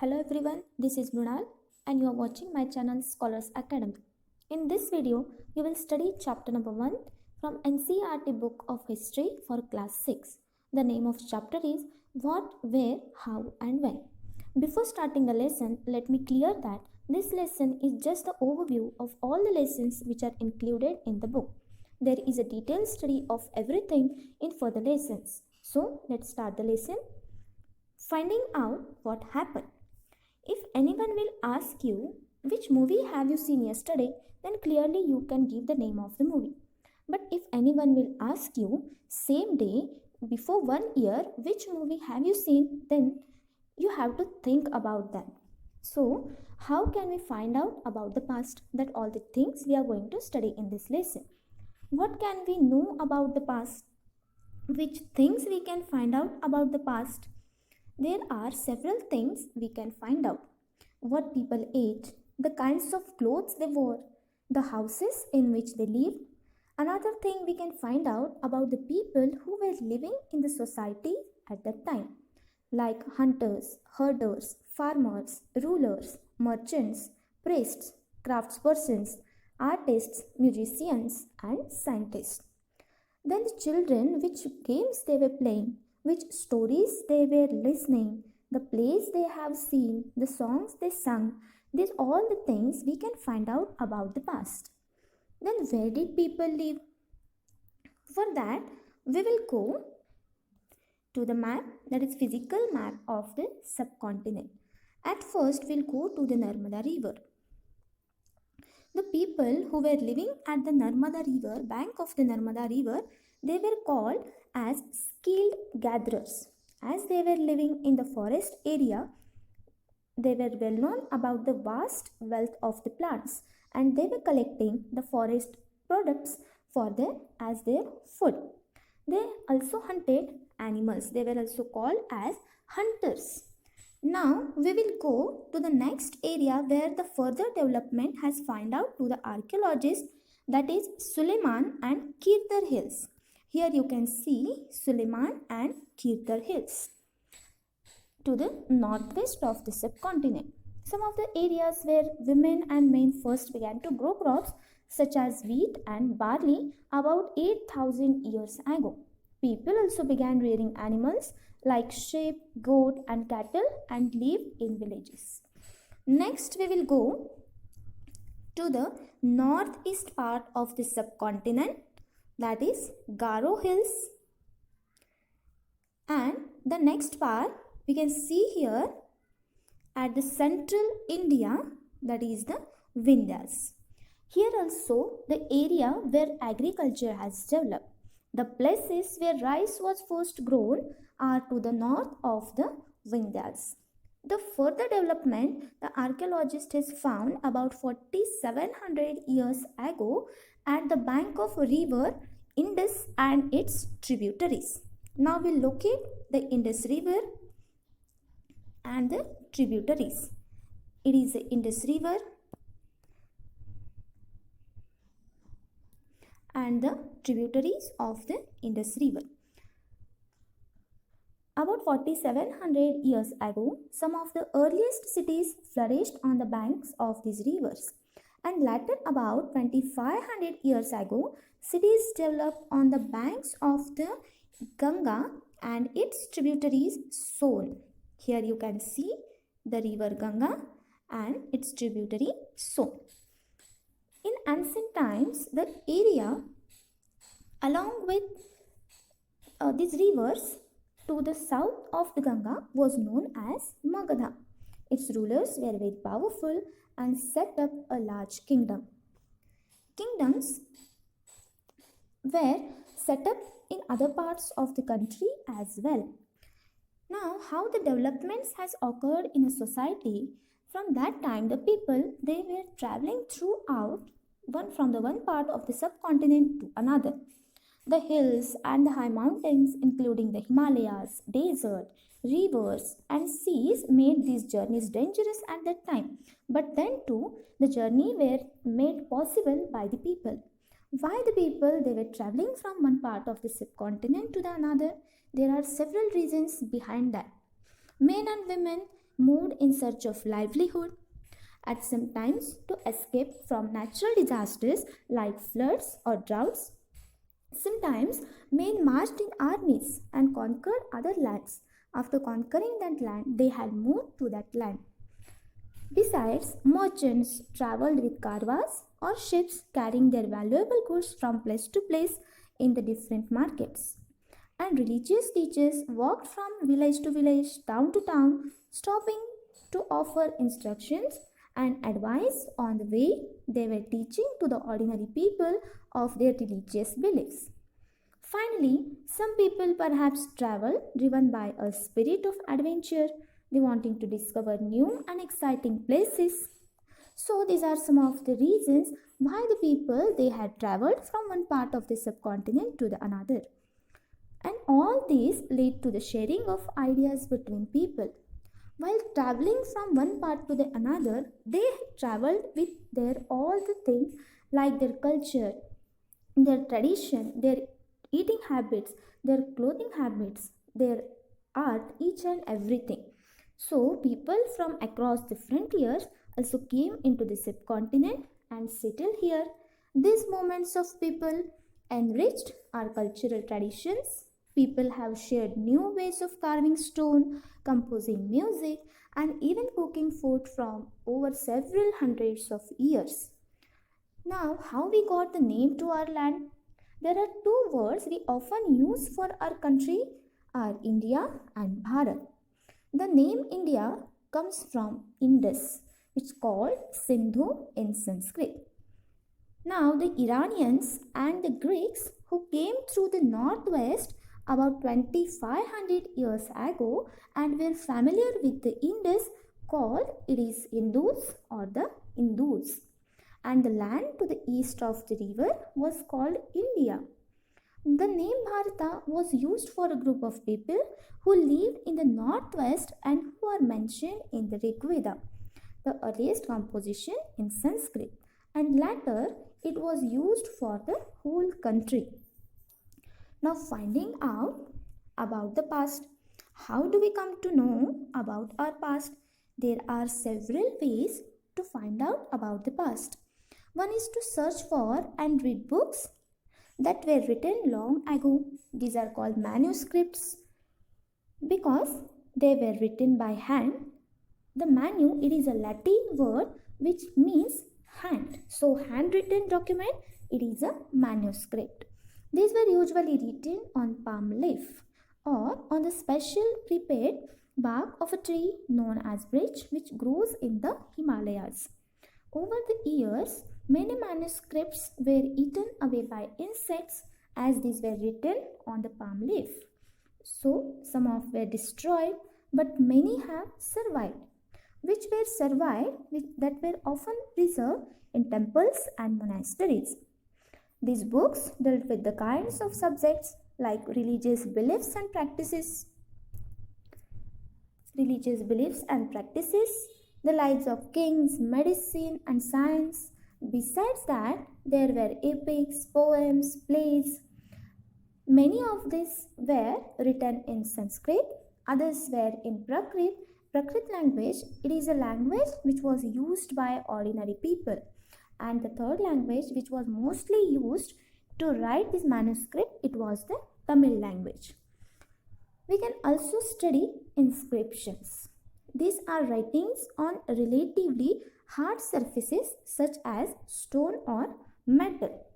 Hello everyone, this is Mrunal and you are watching my channel Scholars Academy. In this video, you will study chapter number 1 from NCERT Book of History for class 6. The name of chapter is What, Where, How and When. Before starting the lesson, let me clear that this lesson is just the overview of all the lessons which are included in the book. There is a detailed study of everything in further lessons. So, let's start the lesson. Finding out what happened. If anyone will ask you which movie have you seen yesterday, then clearly you can give the name of the movie. But if anyone will ask you same day before 1 year which movie have you seen, then you have to think about that. So, how can we find out about the past? That all the things we are going to study in this lesson. What can we know about the past? Which things we can find out about the past? There are several things we can find out. What people ate, the kinds of clothes they wore, the houses in which they lived. Another thing we can find out about the people who were living in the society at that time, like hunters, herders, farmers, rulers, merchants, priests, craftspersons, artists, musicians, and scientists. Then the children, which games they were playing, which stories they were listening, the plays they have seen, the songs they sung, these all the things we can find out about the past. Then where did people live? For that, we will go to the map, that is physical map of the subcontinent. At first, we'll go to the Narmada River. The people who were living at the Narmada River, bank of the Narmada River, they were called as skilled gatherers. As they were living in the forest area, they were well known about the vast wealth of the plants and they were collecting the forest products for them as their food. They also hunted animals. They were also called as hunters. Now we will go to the next area where the further development has found out to the archaeologists, that is Suleiman and Kirtar Hills. Here you can see Suleiman and Kirtar Hills to the northwest of the subcontinent. Some of the areas where women and men first began to grow crops such as wheat and barley about 8,000 years ago. People also began rearing animals like sheep, goat and cattle and lived in villages. Next we will go to the northeast part of the subcontinent, that is Garo Hills, and the next part we can see here at the central India, that is the Vindhyas. Here also the area where agriculture has developed. The places where rice was first grown are to the north of the Vindhyas. The further development the archaeologist has found about 4700 years ago at the bank of a river Indus and its tributaries. Now we locate the Indus River and the tributaries. It is the Indus River and the tributaries of the Indus River. About 4700 years ago, some of the earliest cities flourished on the banks of these rivers. And later, about 2500 years ago, cities developed on the banks of the Ganga and its tributaries Son. Here you can see the river Ganga and its tributary Son. In ancient times, the area along with these rivers to the south of the Ganga was known as Magadha. Its rulers were very powerful and set up a large kingdom. Kingdoms were set up in other parts of the country as well. Now, how the developments has occurred in a society, from that time the people, they were traveling throughout from one part of the subcontinent to another. The hills and the high mountains, including the Himalayas, desert, rivers and seas, made these journeys dangerous at that time. But then too, the journey were made possible by the people. Why the people? They were traveling from one part of the subcontinent to the another. There are several reasons behind that. Men and women moved in search of livelihood, at some times to escape from natural disasters like floods or droughts. Sometimes men marched in armies and conquered other lands. After conquering that land, they had moved to that land. Besides, merchants traveled with caravans or ships carrying their valuable goods from place to place in the different markets. And religious teachers walked from village to village, town to town, stopping to offer instructions and advice on the way they were teaching to the ordinary people of their religious beliefs. Finally, some people perhaps travel driven by a spirit of adventure, they wanting to discover new and exciting places. So these are some of the reasons why the people they had traveled from one part of the subcontinent to the another. And all these lead to the sharing of ideas between people. While traveling from one part to the another, they traveled with their all the things like their culture, their tradition, their eating habits, their clothing habits, their art, each and everything. So people from across the frontiers also came into the subcontinent and settled here. These movements of people enriched our cultural traditions. People have shared new ways of carving stone, composing music, and even cooking food from over several hundreds of years. Now, how we got the name to our land? There are two words we often use for our country are India and Bharat. The name India comes from Indus, which is called Sindhu in Sanskrit. Now, the Iranians and the Greeks who came through the northwest about 2500 years ago and were familiar with the Indus called it is Indus or the Indus. And the land to the east of the river was called India. The name Bharata was used for a group of people who lived in the northwest and who are mentioned in the Rig Veda, the earliest composition in Sanskrit, and later it was used for the whole country. Now, finding out about the past. How do we come to know about our past? There are several ways to find out about the past. One is to search for and read books that were written long ago. These are called manuscripts because they were written by hand. The manu, it is a Latin word which means hand. So handwritten document, it is a manuscript. These were usually written on palm leaf or on the special prepared bark of a tree known as birch which grows in the Himalayas. Over the years, many manuscripts were eaten away by insects as these were written on the palm leaf. So, some of were destroyed, but many have survived. Which were survived that were often preserved in temples and monasteries. These books dealt with the kinds of subjects like religious beliefs and practices, the lives of kings, medicine and science. Besides that, there were epics, poems, plays. Many of these were written in Sanskrit, others were in Prakrit. Prakrit language, it is a language which was used by ordinary people. And the third language which was mostly used to write this manuscript, it was the Tamil language. We can also study inscriptions. These are writings on relatively hard surfaces such as stone or metal.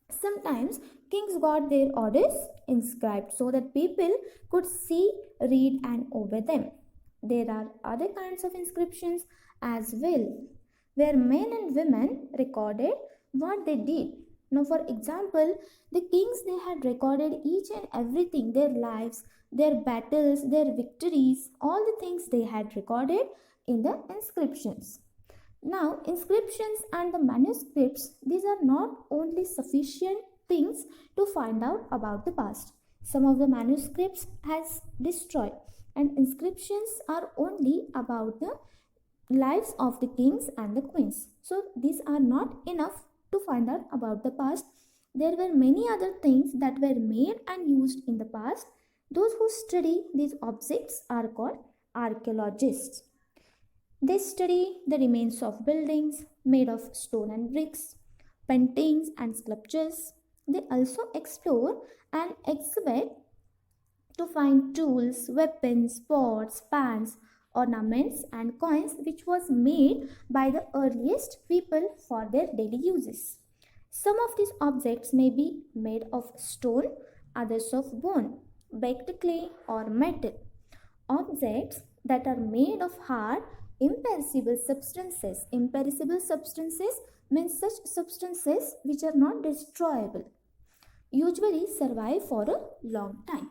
Sometimes kings got their orders inscribed so that people could see, read and obey them. There are other kinds of inscriptions as well, where men and women recorded what they did. Now, for example, the kings they had recorded each and everything, their lives, their battles, their victories, all the things they had recorded in the inscriptions. Now, inscriptions and the manuscripts, these are not only sufficient things to find out about the past. Some of the manuscripts has destroyed and inscriptions are only about the lives of the kings and the queens. So these are not enough to find out about the past. There were many other things that were made and used in the past. Those who study these objects are called archaeologists. They study the remains of buildings made of stone and bricks, paintings and sculptures. They also explore and exhibit to find tools, weapons, pots, pans, ornaments, and coins which was made by the earliest people for their daily uses. Some of these objects may be made of stone, others of bone, baked clay, or metal. Objects that are made of hard, imperishable substances. Imperishable substances means such substances which are not destroyable, usually survive for a long time.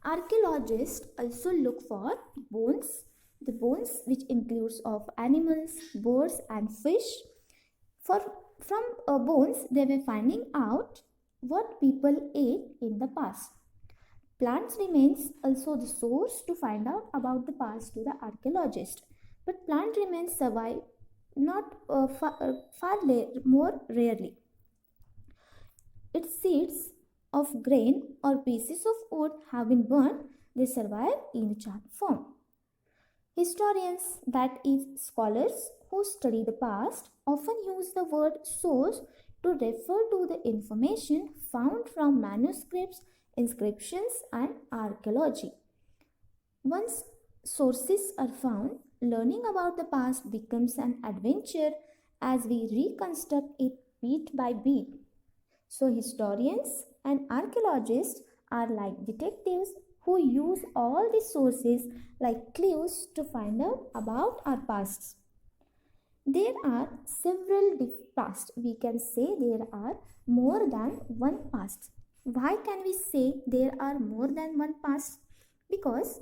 Archaeologists also look for bones, the bones which includes of animals, birds and fish. From bones they were finding out what people ate in the past. Plants remains also the source to find out about the past to the archaeologist. But plant remains survive not more rarely. Its seeds of grain or pieces of wood have been burned, they survive in charred form. Historians, that is, scholars who study the past, often use the word source to refer to the information found from manuscripts, inscriptions, and archaeology. Once sources are found, learning about the past becomes an adventure as we reconstruct it beat by beat. So, historians and archaeologists are like detectives who use all the sources like clues to find out about our pasts. There are several pasts. We can say there are more than one past. Why can we say there are more than one past? Because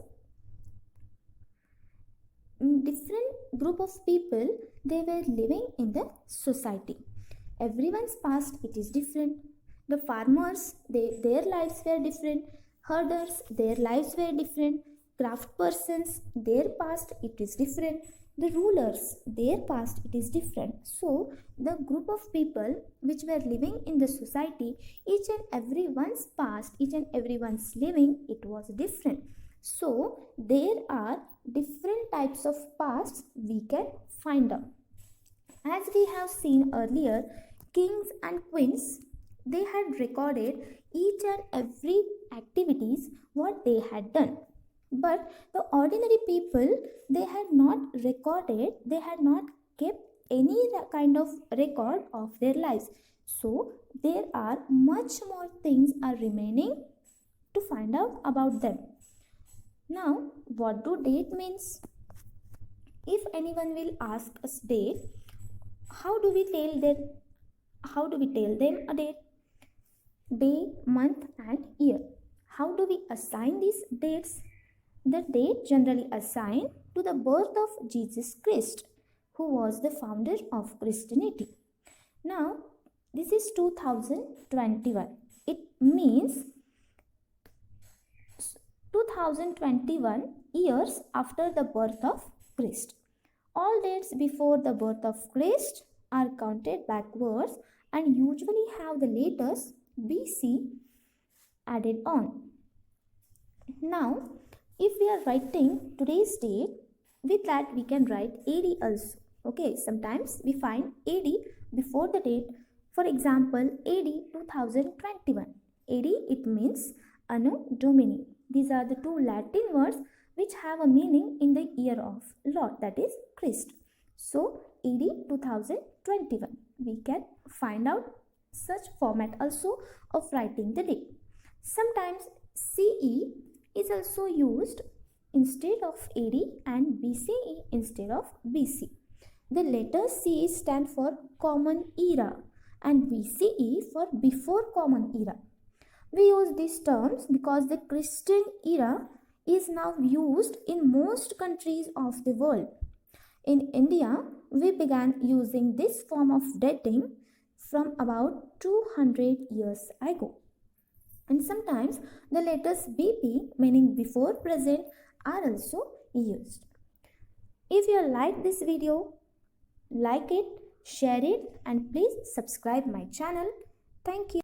different group of people, they were living in the society. Everyone's past, it is different. The farmers, their lives were different. Herders, their lives were different. Craft persons, their past, it is different. The rulers, their past, it is different. So the group of people which were living in the society, each and everyone's past, each and everyone's living, it was different. So there are different types of pasts we can find out. As we have seen earlier, kings and queens, they had recorded each and every activities what they had done. But the ordinary people, they had not recorded, they had not kept any kind of record of their lives. So there are much more things are remaining to find out about them. Now, what do date means? If anyone will ask us date, how do we tell them a date? Day, month and year. How do we assign these dates? The date generally assigned to the birth of Jesus Christ, who was the founder of Christianity. Now, this is 2021. It means 2021 years after the birth of Christ. All dates before the birth of Christ are counted backwards and usually have the letters BC added on. Now, if we are writing today's date, with that we can write AD also. Okay, sometimes we find AD before the date. For example, AD 2021. AD, it means Anno Domini. These are the two Latin words which have a meaning in the year of Lord, that is Christ. So, AD 2021. We can find out such format also of writing the date. Sometimes CE is also used instead of AD and BCE instead of BC. The letter CE stand for Common Era and BCE for Before Common Era. We use these terms because the Christian era is now used in most countries of the world. In India, we began using this form of dating from about 200 years ago. And sometimes the letters BP, meaning before present, are also used. If you like this video, like it, share it, and please subscribe my channel. Thank you.